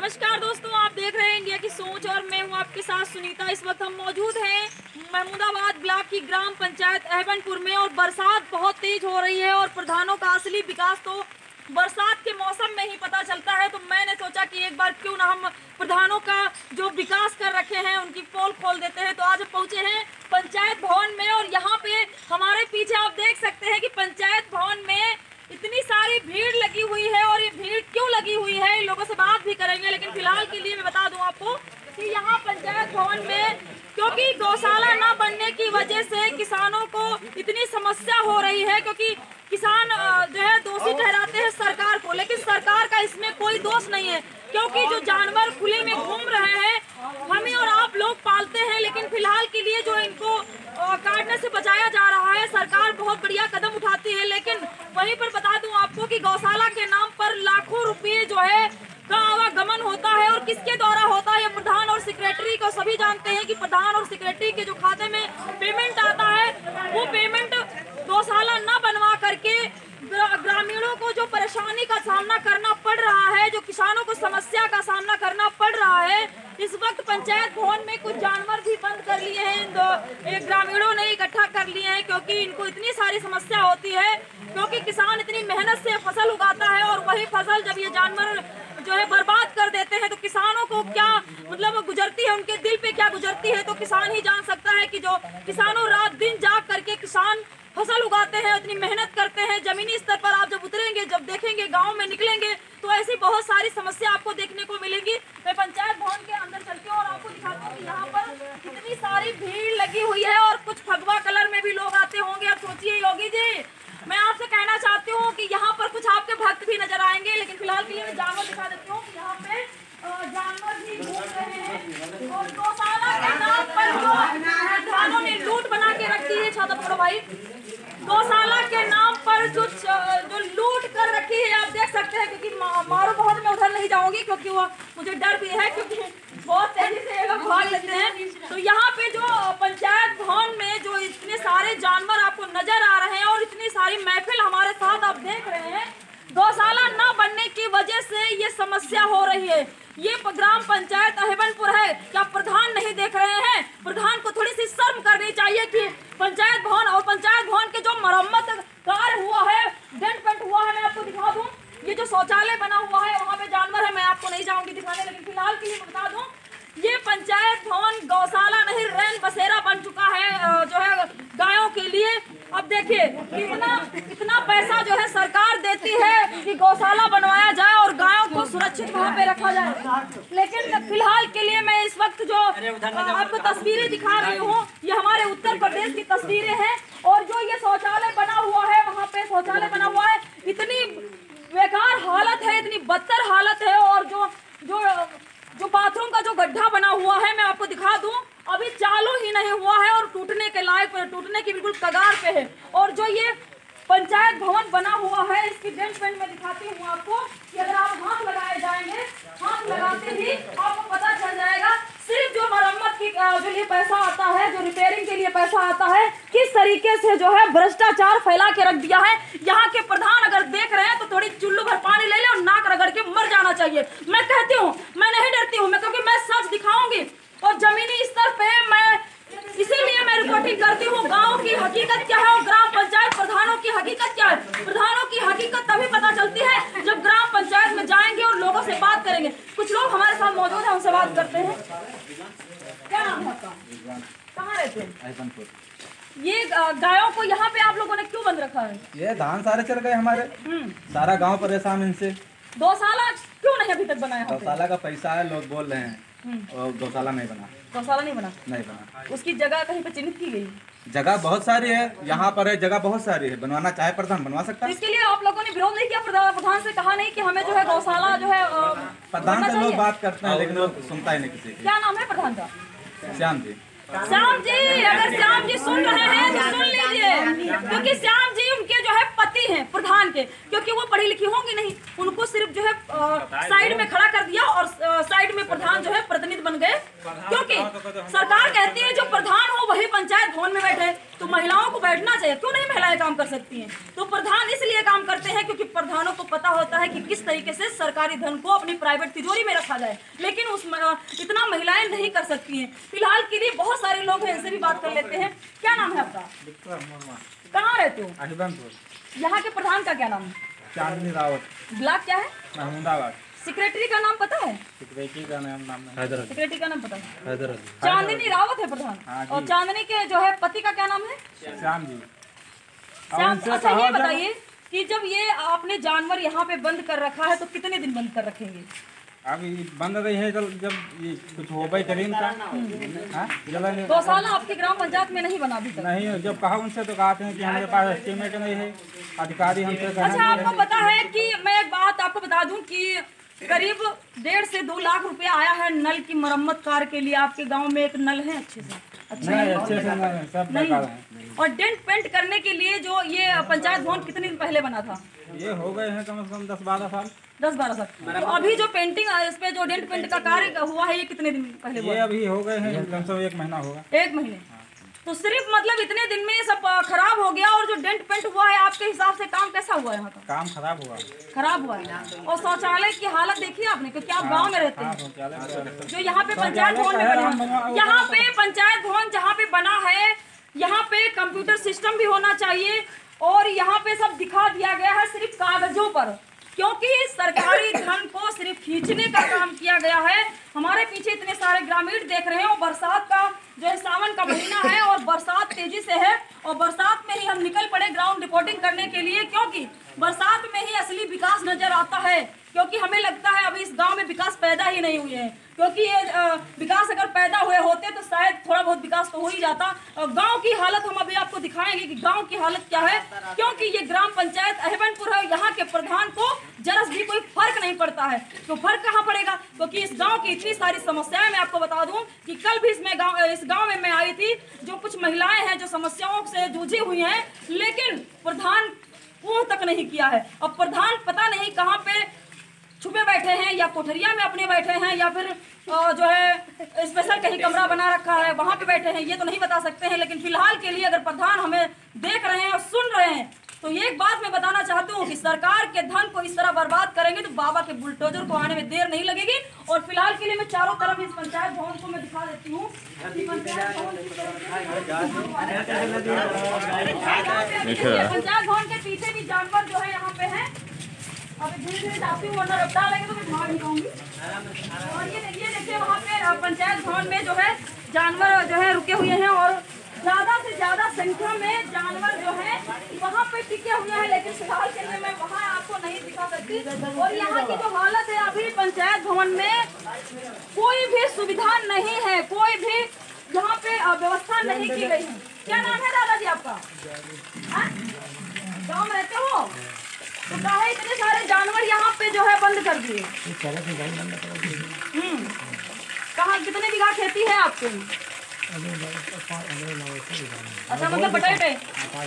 नमस्कार दोस्तों, आप देख रहे हैं इंडिया की सोच और मैं हूं आपके साथ सुनीता। इस वक्त हम मौजूद हैं महमूदाबाद ब्लॉक की ग्राम पंचायत अहबनपुर में और बरसात बहुत तेज हो रही है और प्रधानों का असली विकास तो बरसात के मौसम में ही पता चलता है। तो मैंने सोचा कि एक बार क्यों ना हम प्रधानों का जो विकास कर रखे हैं उनकी पोल खोल देते हैं। तो आज हम पहुंचे हैं पंचायत भवन में और यहाँ पे हमारे पीछे आप देख सकते हैं कि पंचायत भवन में इतनी सारी भीड़ लगी हुई है और ये भीड़ क्यों लगी हुई है, इन लोगों से बात भी करेंगे। लेकिन फिलहाल के लिए मैं बता दूं आपको कि यहाँ पंचायत भवन में क्योंकि गौशाला न बनने की वजह से किसानों को इतनी समस्या हो रही है, क्योंकि किसान जो है दोषी ठहराते हैं सरकार को, लेकिन सरकार का इसमें कोई दोष नहीं है। क्योंकि जो जानवर खुले में घूम रहे हैं हमें और आप लोग पालते हैं, लेकिन फिलहाल के लिए जो इनको काटने से बचाया जा रहा है, सरकार बहुत बढ़िया कदम उठाती है। लेकिन वहीं पर बता दूं आपको कि गौशाला के नाम पर लाखों रुपये जो है का आवागमन होता है और किसके द्वारा होता है, प्रधान और सेक्रेटरी को सभी जानते हैं कि प्रधान और सेक्रेटरी के जो खाते में पेमेंट आता है वो पेमेंट गौशाला न बनवा करके ग्रामीणों को जो परेशानी का सामना करना पड़ रहा है, जो किसानों को समस्या का सामना करना पड़ रहा है। इस वक्त पंचायत भवन में कुछ जानवर भी बंद कर लिए हैं, एक ग्रामीणों ने इकट्ठा कर लिए हैं, क्योंकि इनको इतनी सारी समस्या होती है। क्योंकि किसान इतनी मेहनत से फसल उगाता है और वही फसल जब ये जानवर जो है बर्बाद कर देते हैं तो किसानों को क्या मतलब गुजरती है, उनके दिल पे क्या गुजरती है, तो किसान ही जान सकता है कि जो किसानों रात दिन जाग करके किसान फसल उगाते हैं, इतनी मेहनत करते हैं। जमीनी स्तर पर आप जब उतरेंगे, जब देखेंगे, गांव में निकलेंगे तो ऐसी बहुत सारी समस्या आपको देखने को मिलेंगी। मैं पंचायत भवन के अंदर चलती हूँ और आपको दिखाती हूँ कि यहाँ पर कितनी सारी भीड़ लगी हुई है और कुछ भगवा कलर में भी लोग आते होंगे। अब सोचिए योगी जी, मैं आपसे कहना चाहती हूँ कि यहाँ पर कुछ आपके भक्त भी नजर आएंगे, लेकिन फिलहाल के लिए मैं जानवर दिखा देती हूँ। यहाँ पे जानवर भी घूम रहे हैं और गौशाला के नाम पर जो प्रधानों ने लूट बना के रखी है, छाता पकड़ो भाई, गौशाला के नाम पर जो लूट कर रखी है आप देख सकते हैं। क्योंकि मारो बहुत मैं उधर नहीं जाऊंगी क्योंकि वो मुझे डर भी है, क्योंकि बहुत तेजी से ये लोग भाग लेते हैं। तो यहाँ पे जो पंचायत भवन में जो इतने सारे जानवर आपको नजर आ रहे हैं और इतनी सारी महफिल हमारे साथ आप देख रहे हैं, गौशाला न बनने की वजह से ये समस्या हो रही है। ये ग्राम पंचायत अहबनपुर है, क्या प्रधान नहीं देख रहे हैं? प्रधान को थोड़ी सी शर्म करनी चाहिए कि पंचायत भवन और पंचायत भवन के जो मरम्मत कार्य हुआ है, डेंट पेंट हुआ है, मैं आपको दिखा दूं। ये जो शौचालय बना हुआ है वहाँ पे जानवर है, मैं आपको नहीं जाऊंगी दिखाने, लेकिन फिलहाल के लिए बता दूं ये पंचायत भवन गौशाला नहीं रैन बसेरा बन चुका है जो है गायों के लिए। अब देखिए इतना पैसा जो है सरकार देती है कि गौशाला बनवाया जाए और गायों को सुरक्षित वहाँ पे रखा जाए, लेकिन फिलहाल के लिए मैं इस वक्त जो आपको तस्वीरें दिखा रही हूँ ये हमारे उत्तर प्रदेश की तस्वीरें हैं। और जो ये शौचालय बना हुआ है, वहाँ पे शौचालय बना हुआ है, इतनी बेकार हालत है, इतनी बदतर हालत है। और जो बाथरूम का जो गड्ढा बना हुआ है मैं आपको दिखा दूं, अभी चालू ही नहीं हुआ है और टूटने के लायक, टूटने की बिल्कुल कगार पे है। और जो ये पंचायत भवन बना हुआ है इसकी डेंट पेंट में दिखाती हूँ आपको कि अगर आप हाथ लगाए जाएंगे, हाथ लगाते ही आपको पता चल जाएगा सिर्फ जो मरम्मत की जो लिए पैसा आता है, जो रिपेयरिंग के लिए पैसा आता है, किस तरीके से जो है भ्रष्टाचार फैला के रख दिया है। यहाँ के प्रधान अगर देख रहे हैं तो थोड़ी चुल्लू भर पानी ले ले और नाक रगड़ के मर जाना चाहिए। मैं कहती हूँ, मैं नहीं डरती हूँ, मैं क्योंकि मैं सच दिखाऊंगी और जमीनी स्तर पे मैं इसीलिए मैं रिपोर्टिंग करती हूँ। गाँव की हकीकत क्या है और ग्राम पंचायत प्रधानों की हकीकत क्या है। प्रधानों की हकीकत तभी पता चलती है जब ग्राम पंचायत में जाएंगे और लोगों से बात करेंगे। कुछ लोग हमारे साथ मौजूद हैं, उनसे बात करते हैं। क्या नाम है आपका? कहाँ रहते हैं? ये गायों को यहाँ पे आप लोगों ने क्यों बंद रखा है? ये धान सारे चल गए हमारे, सारा गांव परेशान इनसे। गौशाला क्यों नहीं अभी तक बनाया? गौशाला का पैसा है, लोग बोल रहे हैं और गौशाला नहीं बना। गौशाला नहीं बना? नहीं बना। उसकी जगह कहीं पे चिन्हित की गई? जगह बहुत सारी है, यहाँ पर है जगह बहुत सारी है, बनवाना चाहे प्रधान बनवा सकता है। इसके लिए आप लोगों ने विरोध नहीं किया? प्रधान से कहा नहीं कि हमें जो है गौशाला जो है प्रधान से लोग बात करते हैं लेकिन वो सुनता ही नहीं किसी की। क्या नाम है प्रधान का? श्याम जी। श्याम जी, अगर श्याम जी सुन रहे हैं तो सुन लीजिए, क्योंकि श्याम जी उनके जो है पति हैं प्रधान के, क्योंकि वो पढ़ी लिखी होंगी नहीं, उनको सिर्फ जो है साइड में खड़ा कर दिया और साइड में प्रधान जो है प्रतिनिधि बन गए। क्योंकि सरकार कहती है जो प्रधान हो वही पंचायत भवन में बैठे, तो तो महिलाओं को बैठना चाहिए, क्यों नहीं महिलाएं काम कर सकती हैं? तो प्रधान इसलिए काम करते हैं क्योंकि प्रधानों को पता होता है कि किस तरीके से सरकारी धन को अपनी प्राइवेट तिजोरी में रखा जाए, लेकिन इतना महिलाएं नहीं कर सकती हैं। फिलहाल के लिए बहुत सारे लोग हैं, इनसे भी बात कर लेते हैं। क्या नाम है आपका? कहाँ रहते हो? यहाँ के प्रधान का क्या नाम है? चांदनी रावत। ब्लॉक क्या है? महमूदाबाद। सेक्रेटरी का नाम पता है? सेक्रेटरी का नाम सेक्रेटरी का नाम पता है? हैदर। चांदनी रावत है प्रधान। हाँ जी। और चांदनी के जो है पति का क्या नाम है? श्याम जी। श्याम। अच्छा ये बताइए कि जब ये आपने जानवर यहाँ पे बंद कर रखा है तो कितने दिन बंद कर रखेंगे? अभी बंद रही है, जब ये कुछ हो गई करीन का। गौशाला आपके ग्राम पंचायत में नहीं बना अभी तक? नहीं, जब कहा उनसे तो कहते हैं कि हमारे पास एस्टीमेट नहीं है, अधिकारी हमसे। अच्छा आपको पता है कि मैं एक बात आपको बता दूं कि करीब 1.5 से 2 लाख रुपया आया है नल की मरम्मत कार्य के लिए। आपके गांव में एक नल है अच्छे से? अच्छे से नहीं। और डेंट पेंट करने के लिए जो ये पंचायत भवन कितने दिन पहले बना था? ये हो गए हैं कम से कम 10-12 साल। 10-12 साल। तो अभी जो पेंटिंग इस पे जो डेंट पेंट का कार्य हुआ है ये कितने दिन पहले हुआ? ये अभी हो गए हैं कम से कम 1 महीना होगा। 1 महीने। तो सिर्फ मतलब इतने दिन में सब खराब हो गया। और जो डेंट पेंट हुआ है आपके हिसाब से काम कैसा हुआ यहाँ का? काम खराब हुआ। खराब हुआ है। और शौचालय की हालत देखी आपने, क्योंकि आप गांव में रहते हैं। जो यहाँ पे पंचायत भवन में बना, यहाँ पे पंचायत भवन जहाँ पे बना है यहाँ पे कंप्यूटर सिस्टम भी होना चाहिए। और यहाँ पे सब दिखा दिया गया है सिर्फ कागजों पर, क्योंकि सरकारी धन को सिर्फ खींचने का काम किया गया है। हमारे पीछे इतने सारे ग्रामीण देख रहे हैं और बरसात का जो है सावन का महीना है और बरसात तेजी से है। और बरसात में ही हम निकल पड़े ग्राउंड रिपोर्टिंग करने के लिए, क्योंकि बरसात में ही असली विकास नजर आता है। क्योंकि हमें लगता है अभी इस गांव में विकास पैदा ही नहीं हुए हैं, क्योंकि ये विकास अगर पैदा हुए होते तो शायद थोड़ा बहुत विकास तो हो ही जाता। गांव की हालत हम अभी आपको दिखाएंगे कि गांव की हालत क्या है, क्योंकि ये ग्राम पंचायत अहबनपुर है। यहाँ के प्रधान को जरा भी कोई फर्क नहीं पड़ता है। तो फर्क कहाँ पड़ेगा? क्योंकि इस गांव की इतनी सारी समस्याएं मैं आपको बता दूं कि कल भी इस गांव में मैं आई थी। जो कुछ महिलाएं हैं जो समस्याओं से जूझी हुई हैं, लेकिन प्रधान वो तक नहीं किया है। अब प्रधान पता नहीं कहाँ पे छुपे बैठे हैं, या कोठरिया में अपने बैठे हैं, या फिर जो है स्पेशल कहीं कमरा बना रखा है वहां पे बैठे हैं, ये तो नहीं बता सकते हैं। लेकिन फिलहाल के लिए अगर प्रधान हमें देख रहे हैं और सुन रहे हैं तो ये एक बात मैं बताना चाहती हूँ कि सरकार के धन को इस तरह बर्बाद करेंगे तो बाबा के बुलडोजर को आने में देर नहीं लगेगी। और फिलहाल के लिए मैं चारों तरफ इस पंचायत भवन को मैं दिखा देती हूँ। पंचायत भवन के पीछे भी जानवर जो है यहाँ पे है। अब धीरे धीरे जाती हूँ वरना रफ्तार लेंगे तो मैं भाग नहीं पाऊंगी। और ये देखिए वहाँ पे पंचायत भवन में जो है जानवर जो है रुके हुए हैं और ज्यादा से ज्यादा संख्या में जानवर जो है वहाँ पे टिके हुए हैं। लेकिन फिलहाल के लिए मैं वहाँ आपको नहीं दिखा सकती। और यहाँ की जो हालत है अभी पंचायत भवन में कोई भी सुविधा नहीं है, कोई भी यहाँ पे व्यवस्था नहीं की गई है। क्या नाम है दादाजी आपका? गाँव में रहते हो तो कहा इतने सारे जानवर यहाँ पे जो है बंद कर दिए। कहाँ कितने बीघा खेती है आपके? अच्छा मतलब बटाई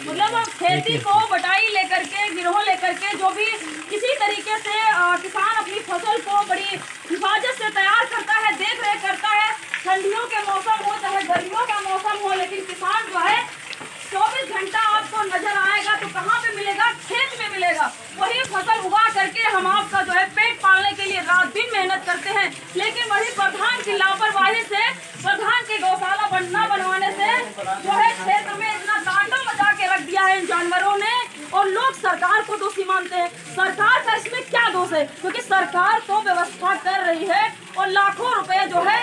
मतलब खेती को बटाई लेकर के गिरोह लेकर के जो भी किसी तरीके से किसान अपनी फसल को बड़ी हिफाजत से तैयार करता है, देख रेख करता है। ठंडियों के मौसम हो चाहे गर्मियों का मौसम हो, लेकिन किसान जो है 24 घंटा आपको नजर आएगा तो कहाँ पे मिलेगा? खेत में मिलेगा। वही फसल उगा करके हम आपका जो है पेट पालने के लिए रात दिन मेहनत करते हैं। लेकिन वही प्रधान की लापरवाही से, प्रधान के गौशाला न बनवाने से जो है क्षेत्र में इतना तांडव मचा के रख दिया है इन जानवरों ने। और लोग सरकार को दोषी मानते हैं। सरकार का इसमें क्या दोष है? क्योंकि सरकार तो व्यवस्था कर रही है और लाखों रुपए जो है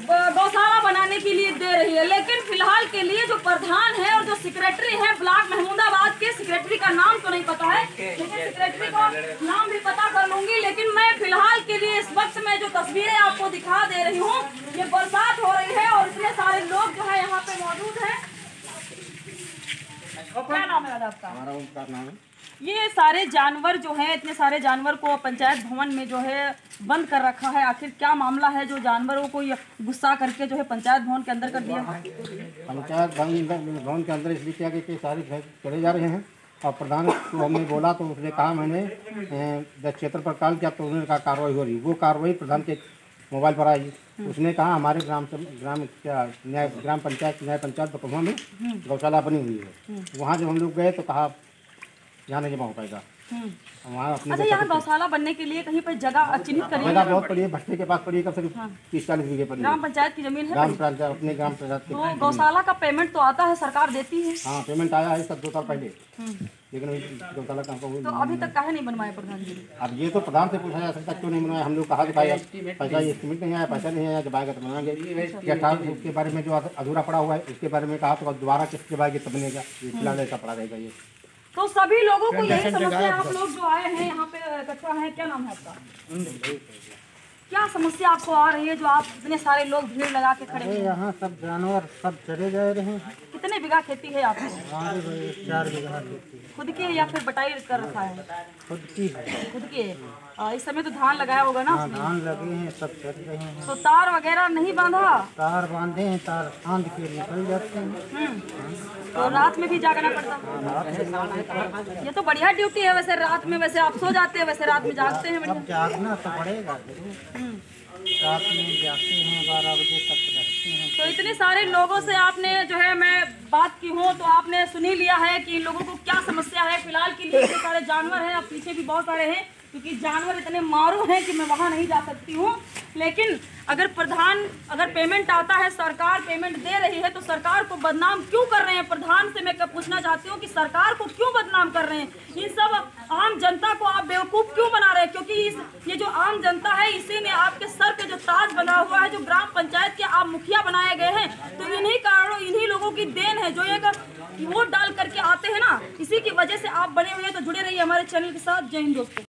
गौशाला बनाने के लिए दे रही है। लेकिन फिलहाल के लिए जो प्रधान है और जो सेक्रेटरी है ब्लॉक महमूदाबाद के, सेक्रेटरी का नाम तो नहीं पता है, लेकिन सेक्रेटरी का नाम भी पता कर लूंगी। लेकिन मैं फिलहाल के लिए इस वक्त में जो तस्वीरें आपको दिखा दे रही हूँ, ये बरसात हो रही है और इतने सारे लोग जो है यहाँ पे मौजूद है। क्या नाम है आपका? हमारा ओमकार नाम है। ये सारे जानवर जो हैं, इतने सारे जानवर को पंचायत भवन में जो है बंद कर रखा है। आखिर क्या मामला है जो जानवरों को गुस्सा करके जो है पंचायत भवन के अंदर कर दिया? पंचायत भवन के अंदर इसलिए किया कि सारे चले जा रहे हैं और प्रधान को हमने बोला तो उसने कहा, मैंने 10 क्षेत्र पर कॉल किया तो उन्होंने कहा कार्रवाई हो रही। वो कार्रवाई प्रधान के मोबाइल पर आई, उसने कहा हमारे ग्राम पंचायत न्याय पंचायत बकौवा में गौशाला बनी हुई है। वहाँ जब हम लोग गए तो कहा यहाँ नहीं जमा हो पाएगा। वहाँ अपने अच्छा, यहाँ गौशाला बनने के लिए कहीं पर जगह चिन्हित करी है? जगह बहुत पड़ी है, भट्टे के पास पड़ी है, कम से कम 30-40 बीघे पड़ी है। ग्राम पंचायत की जमीन है? ग्राम पंचायत, अपने ग्राम पंचायत तो गौशाला का पेमेंट तो आता है, सरकार देती है? हाँ, पेमेंट आया है सब 2 साल पहले, लेकिन अभी गौशाला कहाँ पर तो अभी तक काहे नहीं बनवाए प्रधान जी? अब ये तो प्रधान से पूछा जा सकता, क्यों नहीं बनवाया। हम लोग कहा कि भाई पैसा एस्टिमेट नहीं आया, पैसा नहीं आया, जब आएगा तो बनाएंगे। क्या था उसके बारे में जो अधूरा पड़ा हुआ है, उसके बारे में कहा तो दोबारा किस्त जब आएगी तब बनेगा। फिलहाल ऐसा पड़ा रहेगा ये। तो सभी लोगों को यही समस्या है? आप लोग जो आए हैं यहाँ पे इकट्ठा हैं, क्या नाम है आपका? क्या समस्या आपको आ रही है जो आप इतने सारे लोग भीड़ लगा के खड़े हैं? यहाँ सब जानवर सब चले जा रहे हैं। कितने बीघा खेती है आपको? 4 बीघा खुद की है या फिर बटाई कर रखा है? खुद की है। खुद की है। इस समय तो धान लगाया होगा ना उसमें? धान लगे हैं, सब चल रहे हैं। तो तार वगैरह नहीं बांधा? तार बांधे हैं, तार आंध के निकल जाते हैं। तो रात में भी जागना पड़ता है? ये तो बढ़िया ड्यूटी है वैसे। रात में वैसे आप सो जाते हैं, वैसे रात में जागते हैं? बढ़िया। जागना तो पड़ेगा, रात में जागते हैं, 12 बजे तक रहते हैं। तो इतने सारे लोगों से आपने जो है मैं बात की हूँ तो आपने सुन ही लिया है कि इन लोगों को क्या समस्या है। फिलहाल के लिए इतने सारे जानवर हैं, अब पीछे भी बहुत सारे हैं क्योंकि जानवर इतने मारू हैं कि मैं वहाँ नहीं जा सकती हूँ। लेकिन अगर पेमेंट आता है, सरकार पेमेंट दे रही है, तो सरकार को बदनाम क्यों कर रहे हैं? प्रधान से मैं पूछना चाहती हूँ कि सरकार को क्यों बदनाम कर रहे हैं? इन सब आम जनता को आप बेवकूफ़ क्यों बना रहे हैं? क्योंकि ये जो आम जनता है, इसी ने आपके सर पे जो ताज बना हुआ है, जो ग्राम पंचायत के आप मुखिया बनाए गए हैं, तो इन्हीं कारणों, इन्हीं लोगों की देन है जो एक वोट डाल करके आते हैं ना, इसी की वजह से आप बने हुए हैं। तो जुड़े रहिए हमारे चैनल के साथ। जय हिंद दोस्तों।